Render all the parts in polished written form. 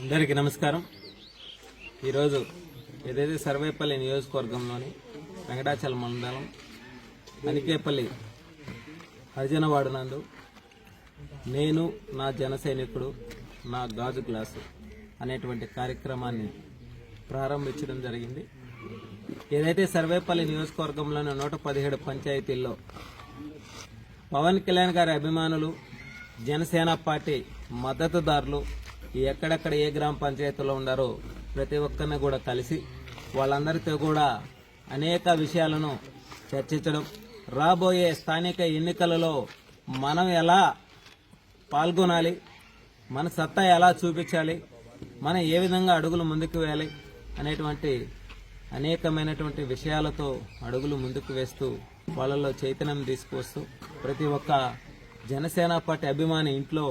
అందరికీ నమస్కారం. ఈరోజు ఏదైతే సర్వేపల్లి నియోజకవర్గంలోని వెంకటాచలం మండలం అనికేపల్లి హరిజనవాడ నందు నేను నా జన సైనికుడు నా గాజు గ్లాసు అనేటువంటి కార్యక్రమాన్ని ప్రారంభించడం జరిగింది. ఏదైతే సర్వేపల్లి నియోజకవర్గంలోని 117 పంచాయతీల్లో పవన్ కళ్యాణ్ గారి అభిమానులు, జనసేన పార్టీ మద్దతుదారులు ఎక్కడెక్కడ ఏ గ్రామ పంచాయతీలో ఉన్నారో ప్రతి ఒక్కరిని కూడా కలిసి వాళ్ళందరితో కూడా అనేక విషయాలను చర్చించడం, రాబోయే స్థానిక ఎన్నికలలో మనం ఎలా పాల్గొనాలి, మన సత్తా ఎలా చూపించాలి, మనం ఏ విధంగా అడుగులు ముందుకు వేయాలి అనేటువంటి అనేకమైనటువంటి విషయాలతో అడుగులు ముందుకు వేస్తూ వాళ్ళలో చైతన్యం తీసుకొస్తూ ప్రతి ఒక్క జనసేన పార్టీ అభిమాని ఇంట్లో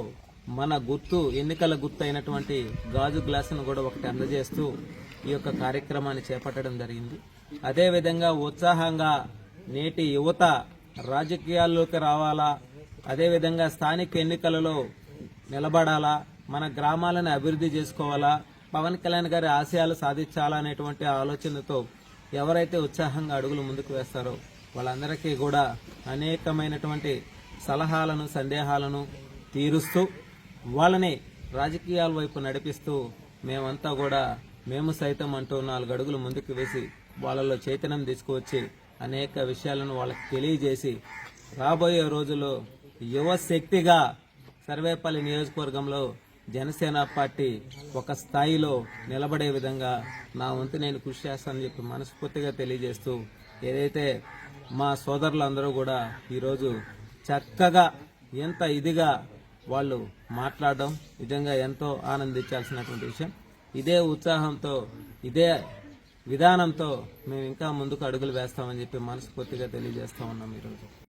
మన గుర్తు, ఎన్నికల గుర్తు అయినటువంటి గాజు గ్లాసును కూడా ఒకటి అందజేస్తూ ఈ యొక్క కార్యక్రమాన్ని చేపట్టడం జరిగింది. అదేవిధంగా ఉత్సాహంగా నేటి యువత రాజకీయాల్లోకి రావాలా, అదేవిధంగా స్థానిక ఎన్నికలలో నిలబడాలా, మన గ్రామాలను అభివృద్ధి చేసుకోవాలా, పవన్ కళ్యాణ్ గారి ఆశయాలు సాధించాలా అనేటువంటి ఆలోచనతో ఎవరైతే ఉత్సాహంగా అడుగులు ముందుకు వేస్తారో వాళ్ళందరికీ కూడా అనేకమైనటువంటి సలహాలను, సందేహాలను తీరుస్తూ వాళ్ళని రాజకీయాల వైపు నడిపిస్తూ మేమంతా కూడా మేము సైతం అంటూ 4 అడుగులు ముందుకు వేసి వాళ్ళలో చైతన్యం తీసుకువచ్చి అనేక విషయాలను వాళ్ళకి తెలియజేసి రాబోయే రోజుల్లో యువ శక్తిగా సర్వేపల్లి నియోజకవర్గంలో జనసేన పార్టీ ఒక స్థాయిలో నిలబడే విధంగా నా వంతు నేను కృషి చేస్తానని చెప్పి మనస్ఫూర్తిగా తెలియజేస్తూ ఏదైతే మా సోదరులందరూ కూడా ఈరోజు చక్కగా ఎంత ఇదిగా వాళ్ళు మాట్లాడడం నిజంగా ఎంతో ఆనందించాల్సినటువంటి విషయం. ఇదే ఉత్సాహంతో, ఇదే విధానంతో మేము ఇంకా ముందుకు అడుగులు వేస్తామని చెప్పి మనస్ఫూర్తిగా తెలియజేస్తా ఉన్నాం ఈరోజు.